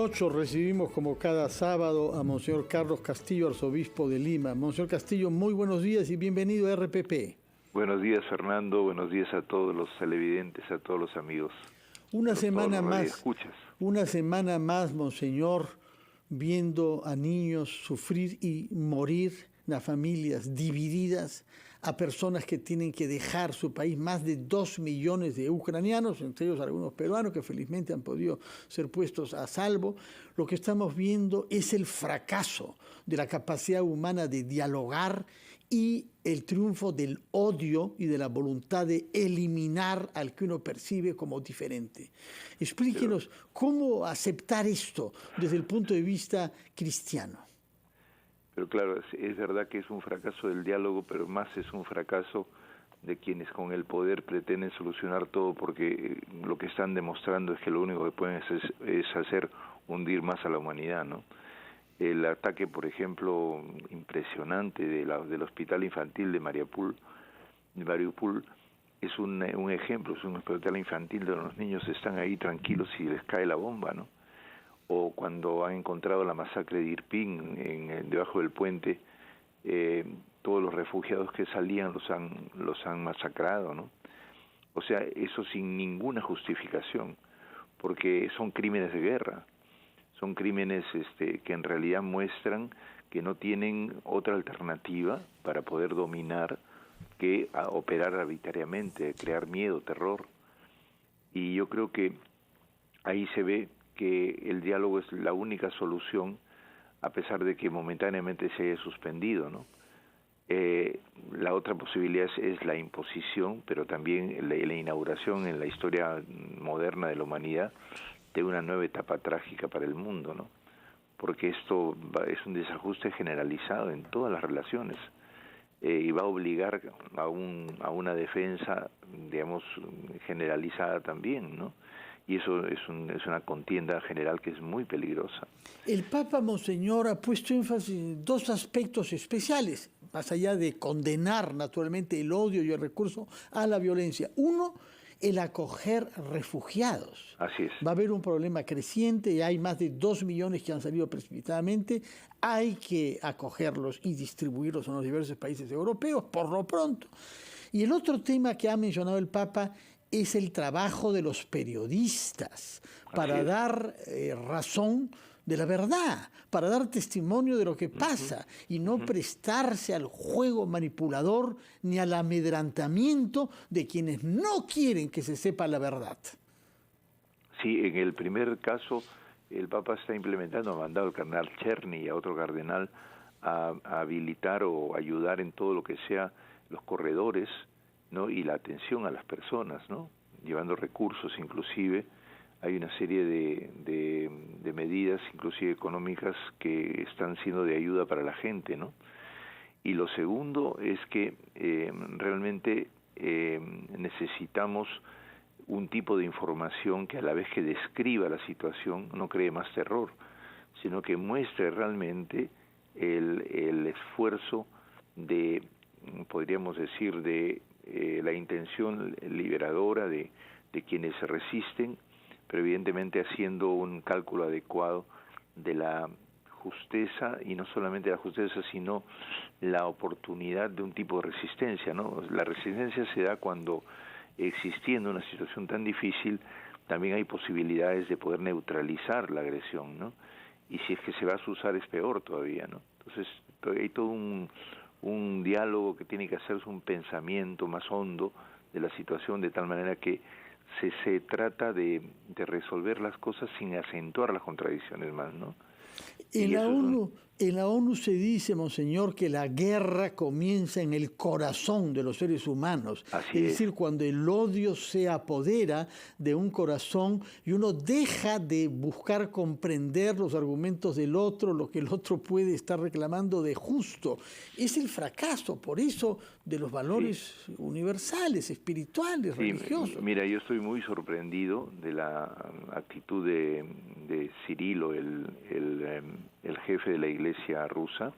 8 recibimos como cada sábado a Monseñor Carlos Castillo, arzobispo de Lima. Monseñor Castillo, muy buenos días y bienvenido a RPP. Buenos días, Fernando. Buenos días a todos los televidentes, a todos los amigos. Una semana más, Monseñor, viendo a niños sufrir y morir, a familias divididas, a personas que tienen que dejar su país, más de 2 millones de ucranianos, entre ellos algunos peruanos que felizmente han podido ser puestos a salvo. Lo que estamos viendo es el fracaso de la capacidad humana de dialogar y el triunfo del odio y de la voluntad de eliminar al que uno percibe como diferente. Explíquenos cómo aceptar esto desde el punto de vista cristiano. Pero claro, es verdad que es un fracaso del diálogo, pero más es un fracaso de quienes con el poder pretenden solucionar todo, porque lo que están demostrando es que lo único que pueden es hacer hundir más a la humanidad, ¿no? El ataque, por ejemplo, impresionante del hospital infantil de Mariupol, es un ejemplo, es un hospital infantil donde los niños están ahí tranquilos y les cae la bomba, ¿no? O cuando han encontrado la masacre de Irpin debajo del puente, todos los refugiados que salían los han masacrado, ¿no? O sea, eso sin ninguna justificación, porque son crímenes de guerra, son crímenes que en realidad muestran que no tienen otra alternativa para poder dominar que operar arbitrariamente, crear miedo, terror. Y yo creo que ahí se ve que el diálogo es la única solución, a pesar de que momentáneamente se haya suspendido, ¿no? La otra posibilidad es la imposición, pero también la inauguración en la historia moderna de la humanidad de una nueva etapa trágica para el mundo, ¿no? Porque esto es un desajuste generalizado en todas las relaciones y va a obligar a una defensa, digamos, generalizada también, ¿no? Y eso es una contienda general que es muy peligrosa. El Papa, Monseñor, ha puesto énfasis en 2 aspectos especiales, más allá de condenar naturalmente el odio y el recurso a la violencia. Uno, el acoger refugiados. Así es. Va a haber un problema creciente y hay más de 2 millones que han salido precipitadamente. Hay que acogerlos y distribuirlos en los diversos países europeos, por lo pronto. Y el otro tema que ha mencionado el Papa es el trabajo de los periodistas para dar razón de la verdad, para dar testimonio de lo que pasa y no prestarse al juego manipulador ni al amedrentamiento de quienes no quieren que se sepa la verdad. Sí, en el primer caso el Papa está implementando, ha mandado al cardenal Czerny y a otro cardenal a habilitar o ayudar en todo lo que sea los corredores, ¿no? Y la atención a las personas, ¿no? Llevando recursos, inclusive hay una serie de medidas, inclusive económicas, que están siendo de ayuda para la gente, ¿no? Y lo segundo es que realmente necesitamos un tipo de información que a la vez que describa la situación no cree más terror, sino que muestre realmente el esfuerzo de, podríamos decir, de la intención liberadora de quienes se resisten, pero evidentemente haciendo un cálculo adecuado de la justeza, y no solamente la justeza, sino la oportunidad de un tipo de resistencia, ¿no? La resistencia se da cuando, existiendo una situación tan difícil, también hay posibilidades de poder neutralizar la agresión, ¿no? Y si es que se va a usar es peor todavía, ¿no? Entonces hay todo un diálogo que tiene que hacerse, un pensamiento más hondo de la situación, de tal manera que se trata de resolver las cosas sin acentuar las contradicciones más, ¿no? En la ONU se dice, Monseñor, que la guerra comienza en el corazón de los seres humanos. Es decir, cuando el odio se apodera de un corazón y uno deja de buscar comprender los argumentos del otro, lo que el otro puede estar reclamando de justo. Es el fracaso, por eso, de los valores universales, espirituales, religiosos. Mira, yo estoy muy sorprendido de la actitud de Cirilo, el jefe de la Iglesia rusa,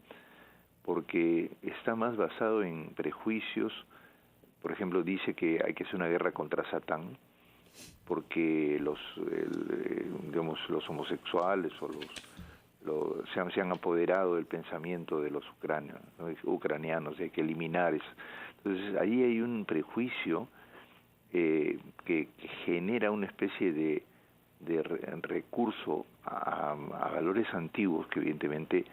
porque está más basado en prejuicios. Por ejemplo, dice que hay que hacer una guerra contra Satán, porque digamos, los homosexuales o se han apoderado del pensamiento de los ucranianos, hay que eliminar eso. Entonces ahí hay un prejuicio que genera una especie de recurso a valores antiguos que evidentemente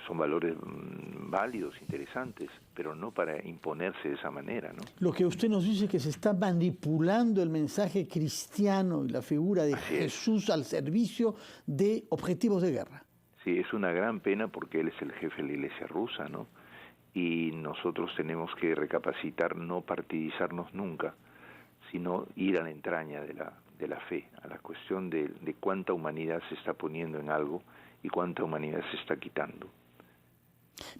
son valores válidos, interesantes, pero no para imponerse de esa manera, ¿no? Lo que usted nos dice es que se está manipulando el mensaje cristiano y la figura de Jesús al servicio de objetivos de guerra. Sí, es una gran pena porque él es el jefe de la Iglesia rusa, ¿no? Y nosotros tenemos que recapacitar, no partidizarnos nunca, sino ir a la entraña de la fe, a la cuestión de cuánta humanidad se está poniendo en algo y cuánta humanidad se está quitando.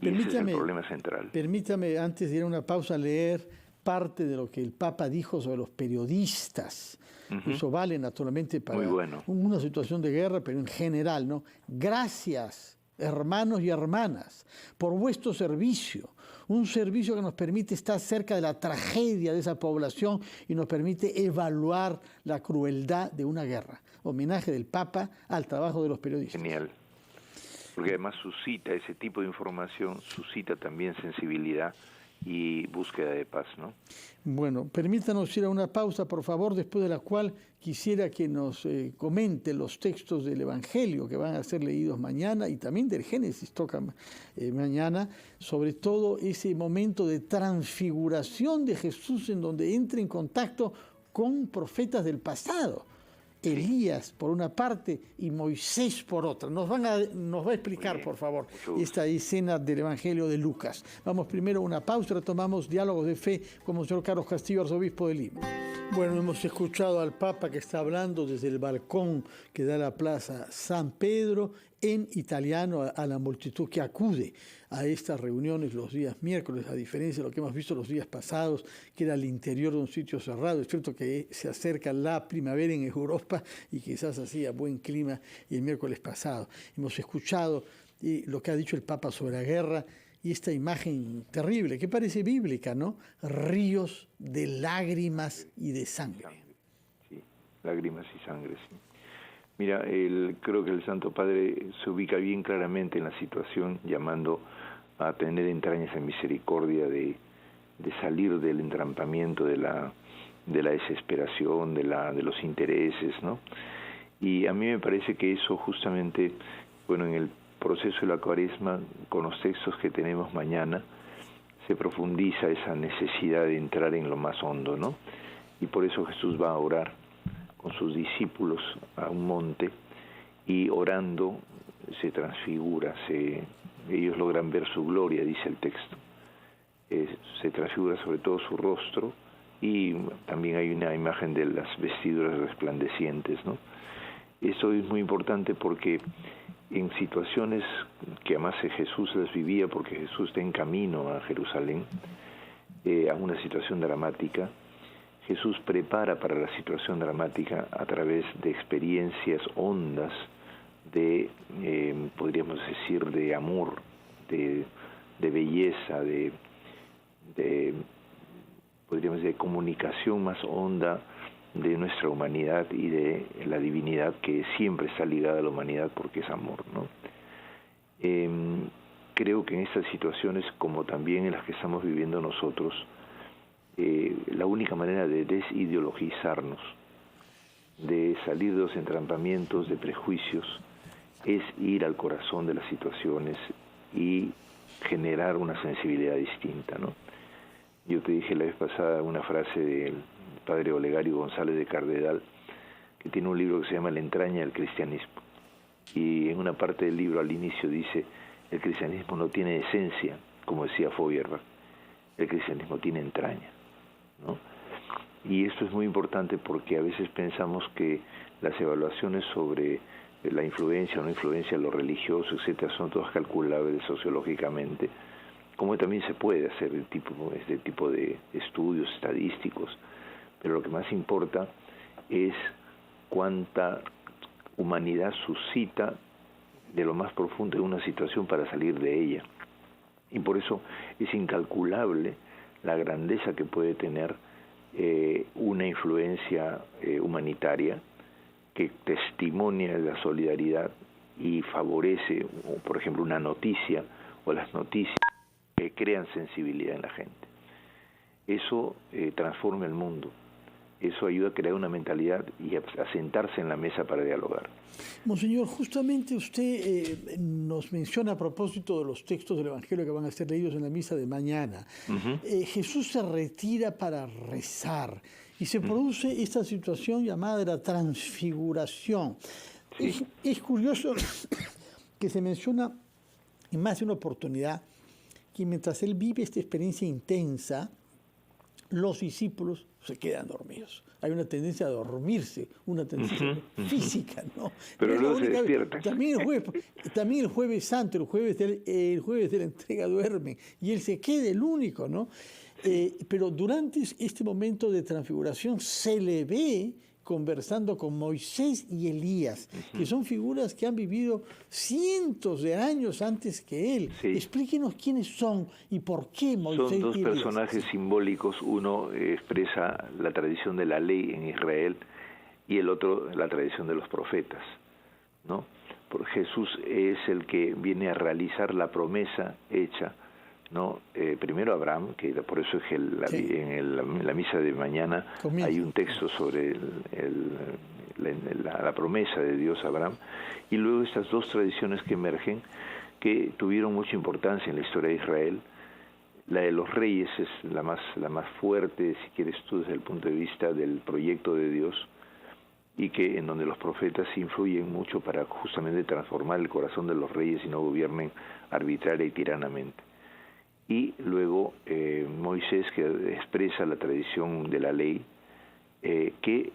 Y ese es el problema central. Permítame, antes de ir a una pausa, leer parte de lo que el Papa dijo sobre los periodistas. Eso vale naturalmente para una situación de guerra, pero en general, ¿no? Gracias, hermanos y hermanas, por vuestro servicio. Un servicio que nos permite estar cerca de la tragedia de esa población y nos permite evaluar la crueldad de una guerra. Homenaje del Papa al trabajo de los periodistas. Genial. Porque además suscita ese tipo de información, suscita también sensibilidad y búsqueda de paz, ¿no? Bueno, permítanos ir a una pausa, por favor, después de la cual quisiera que nos comente los textos del Evangelio que van a ser leídos mañana y también del Génesis toca mañana, sobre todo ese momento de transfiguración de Jesús en donde entra en contacto con profetas del pasado. Elías por una parte y Moisés por otra. Nos va a explicar, por favor, esta escena del Evangelio de Lucas. Vamos primero a una pausa, retomamos Diálogos de Fe con Monseñor Carlos Castillo, arzobispo de Lima. Bueno, hemos escuchado al Papa que está hablando desde el balcón que da a la Plaza San Pedro en italiano a la multitud que acude a estas reuniones los días miércoles, a diferencia de lo que hemos visto los días pasados, que era el interior de un sitio cerrado. Es cierto que se acerca la primavera en Europa y quizás hacía buen clima el miércoles pasado. Hemos escuchado lo que ha dicho el Papa sobre la guerra y esta imagen terrible, que parece bíblica, ¿no? Ríos de lágrimas y de sangre. Sí, lágrimas y sangre, sí. Mira, creo que el Santo Padre se ubica bien claramente en la situación, llamando a tener entrañas en misericordia, de salir del entrampamiento de la desesperación, de los intereses, ¿no? Y a mí me parece que eso justamente, bueno, en el proceso de la Cuaresma, con los textos que tenemos mañana, se profundiza esa necesidad de entrar en lo más hondo, ¿no? Y por eso Jesús va a orar con sus discípulos a un monte y orando se transfigura, ellos logran ver su gloria, dice el texto. Se transfigura sobre todo su rostro y también hay una imagen de las vestiduras resplandecientes, ¿no? Eso es muy importante porque en situaciones que además Jesús las vivía, porque Jesús está en camino a Jerusalén, a una situación dramática, Jesús prepara para la situación dramática a través de experiencias hondas de, podríamos decir, de amor, de belleza, podríamos decir, de comunicación más honda de nuestra humanidad y de la divinidad que siempre está ligada a la humanidad porque es amor, ¿no? Creo que en estas situaciones, como también en las que estamos viviendo nosotros, la única manera de desideologizarnos, de salir de los entrampamientos de prejuicios, es ir al corazón de las situaciones y generar una sensibilidad distinta, ¿no? Yo te dije la vez pasada una frase del padre Olegario González de Cardenal, que tiene un libro que se llama La entraña del cristianismo. Y en una parte del libro al inicio dice, el cristianismo no tiene esencia, como decía Feuerbach, el cristianismo tiene entraña, ¿no? Y esto es muy importante porque a veces pensamos que las evaluaciones sobre la influencia o no influencia de lo religioso, etcétera, son todas calculables sociológicamente, como también se puede hacer este tipo de estudios estadísticos, pero lo que más importa es cuánta humanidad suscita de lo más profundo de una situación para salir de ella. Y por eso es incalculable la grandeza que puede tener una influencia humanitaria que testimonia la solidaridad y favorece, por ejemplo, una noticia o las noticias que crean sensibilidad en la gente. Eso transforma el mundo. Eso ayuda a crear una mentalidad y a sentarse en la mesa para dialogar. Monseñor, justamente usted nos menciona a propósito de los textos del Evangelio que van a ser leídos en la misa de mañana. Jesús se retira para rezar y se produce esta situación llamada de la transfiguración. Sí. Es curioso que se menciona en más de una oportunidad que mientras él vive esta experiencia intensa, los discípulos se quedan dormidos. Hay una tendencia a dormirse, una tendencia física, ¿no? Pero luego se despiertan. También el jueves santo, el jueves de la entrega duermen, y él se queda el único, ¿no? Pero durante este momento de transfiguración se le ve conversando con Moisés y Elías, que son figuras que han vivido cientos de años antes que él. Sí. Explíquenos quiénes son y por qué Moisés y Elías. Son dos personajes simbólicos. Uno expresa la tradición de la ley en Israel y el otro la tradición de los profetas, ¿no? Porque Jesús es el que viene a realizar la promesa hecha, ¿no? Primero Abraham, que por eso es que en la misa de mañana hay un texto sobre la promesa de Dios a Abraham, y luego estas dos tradiciones que emergen, que tuvieron mucha importancia en la historia de Israel. La de los reyes es la más fuerte, si quieres tú, desde el punto de vista del proyecto de Dios, y que en donde los profetas influyen mucho para justamente transformar el corazón de los reyes y no gobiernen arbitraria y tiranamente. Y luego Moisés, que expresa la tradición de la ley, que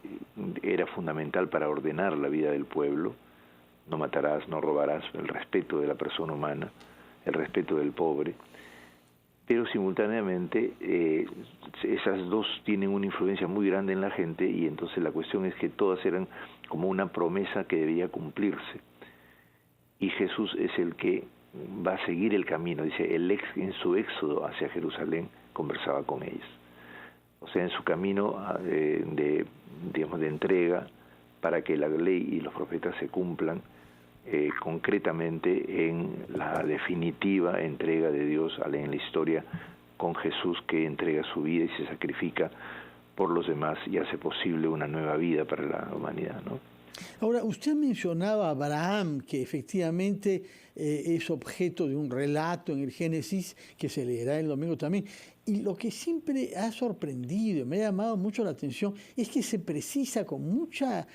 era fundamental para ordenar la vida del pueblo: no matarás, no robarás, el respeto de la persona humana, el respeto del pobre. Pero simultáneamente esas dos tienen una influencia muy grande en la gente, y entonces la cuestión es que todas eran como una promesa que debía cumplirse. Y Jesús es el que va a seguir el camino. Dice, en su éxodo hacia Jerusalén conversaba con ellos. O sea, en su camino de entrega para que la ley y los profetas se cumplan concretamente en la definitiva entrega de Dios en la historia, con Jesús, que entrega su vida y se sacrifica por los demás y hace posible una nueva vida para la humanidad, ¿no? Ahora, usted mencionaba a Abraham, que efectivamente es objeto de un relato en el Génesis que se leerá el domingo también. Y lo que siempre ha sorprendido y me ha llamado mucho la atención es que se precisa con mucha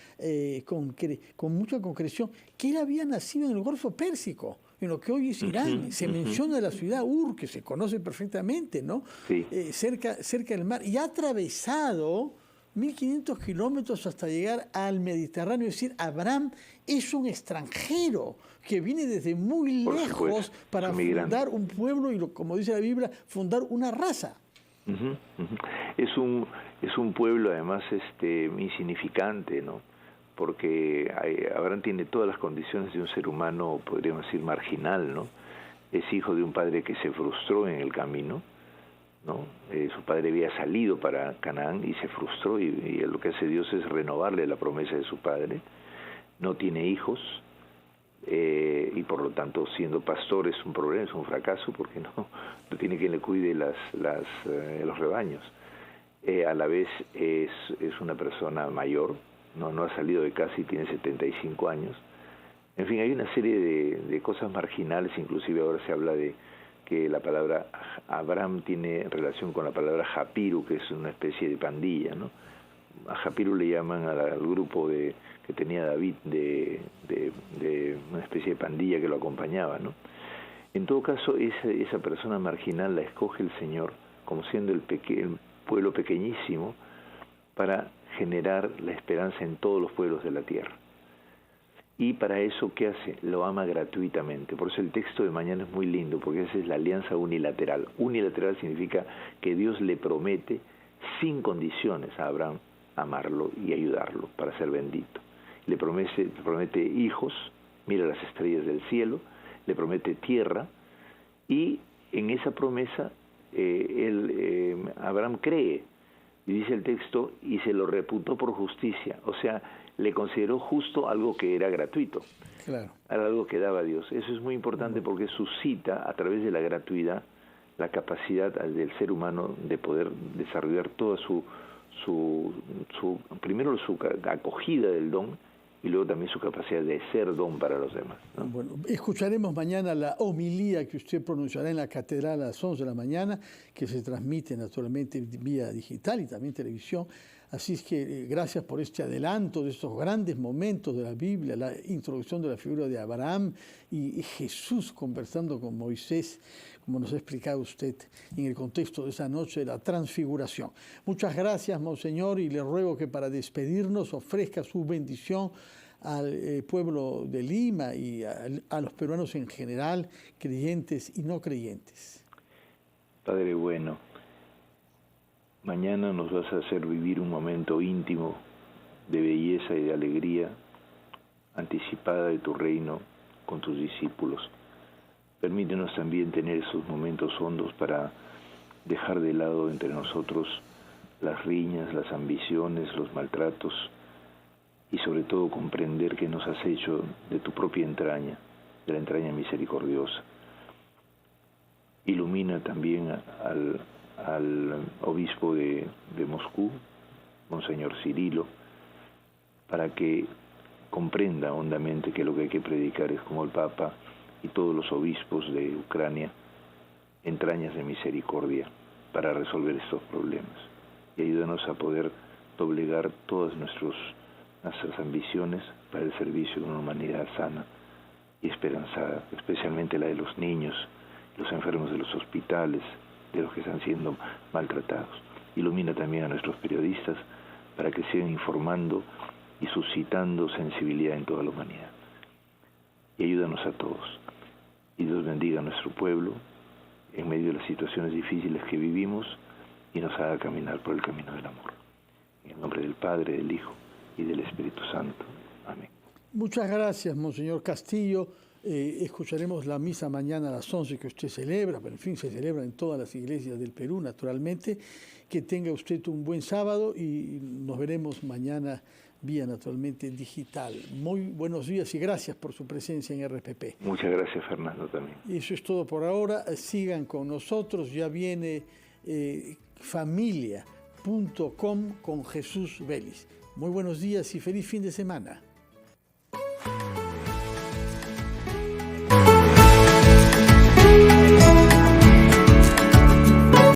concreción que él había nacido en el Golfo Pérsico, en lo que hoy es Irán. Se menciona la ciudad Ur, que se conoce perfectamente, ¿no? Sí. Cerca del mar, y ha atravesado 1.500 kilómetros hasta llegar al Mediterráneo. Es decir, Abraham es un extranjero que viene desde muy lejos para fundar un pueblo y, como dice la Biblia, fundar una raza. Es un pueblo además insignificante, ¿no? Porque Abraham tiene todas las condiciones de un ser humano, podríamos decir, marginal, ¿no? Es hijo de un padre que se frustró en el camino, ¿no? Su padre había salido para Canaán y se frustró, y lo que hace Dios es renovarle la promesa de su padre. No tiene hijos, y por lo tanto, siendo pastor es un problema, es un fracaso, porque no tiene quien le cuide los rebaños. A la vez es una persona mayor, no ha salido de casa y tiene 75 años. En fin, hay una serie de cosas marginales. Inclusive ahora se habla de que la palabra Abraham tiene relación con la palabra Japiru, que es una especie de pandilla, ¿no? A Japiru le llaman al grupo que tenía David de una especie de pandilla que lo acompañaba, ¿no? En todo caso, esa persona marginal la escoge el Señor como siendo el pueblo pequeñísimo para generar la esperanza en todos los pueblos de la tierra. Y para eso, ¿qué hace? Lo ama gratuitamente. Por eso el texto de mañana es muy lindo, porque esa es la alianza unilateral. Unilateral significa que Dios le promete sin condiciones a Abraham amarlo y ayudarlo para ser bendito. Le promete hijos, mira las estrellas del cielo, le promete tierra, y en esa promesa Abraham cree, Y dice el texto, y se lo reputó por justicia. O sea, le consideró justo algo que era gratuito. Claro. Algo que daba Dios. Eso es muy importante porque suscita a través de la gratuidad la capacidad del ser humano de poder desarrollar toda primero su acogida del don y luego también su capacidad de ser don para los demás, ¿no? Bueno, escucharemos mañana la homilía que usted pronunciará en la catedral a las 11 de la mañana, que se transmite naturalmente vía digital y también televisión. Así es que gracias por este adelanto de estos grandes momentos de la Biblia, la introducción de la figura de Abraham y Jesús conversando con Moisés, como nos ha explicado usted en el contexto de esa noche de la transfiguración. Muchas gracias, Monseñor, y le ruego que para despedirnos ofrezca su bendición al pueblo de Lima y a los peruanos en general, creyentes y no creyentes. Padre bueno, mañana nos vas a hacer vivir un momento íntimo de belleza y de alegría anticipada de tu reino con tus discípulos. Permítenos también tener esos momentos hondos para dejar de lado entre nosotros las riñas, las ambiciones, los maltratos y sobre todo comprender que nos has hecho de tu propia entraña, de la entraña misericordiosa. Ilumina también al obispo de Moscú, Monseñor Cirilo, para que comprenda hondamente que lo que hay que predicar es como el Papa y todos los obispos de Ucrania, entrañas de misericordia para resolver estos problemas. Y ayúdanos a poder doblegar todas nuestras ambiciones para el servicio de una humanidad sana y esperanzada, especialmente la de los niños, los enfermos de los hospitales, de los que están siendo maltratados. Ilumina también a nuestros periodistas para que sigan informando y suscitando sensibilidad en toda la humanidad. Y ayúdanos a todos. Y Dios bendiga a nuestro pueblo en medio de las situaciones difíciles que vivimos y nos haga caminar por el camino del amor. En el nombre del Padre, del Hijo y del Espíritu Santo. Amén. Muchas gracias, Monseñor Castillo. Escucharemos la misa mañana a las 11 que usted celebra, pero en fin, se celebra en todas las iglesias del Perú, naturalmente. Que tenga usted un buen sábado y nos veremos mañana vía, naturalmente, digital. Muy buenos días y gracias por su presencia en RPP. Muchas gracias, Fernando, también. Y eso es todo por ahora. Sigan con nosotros. Ya viene familia.com con Jesús Vélez. Muy buenos días y feliz fin de semana.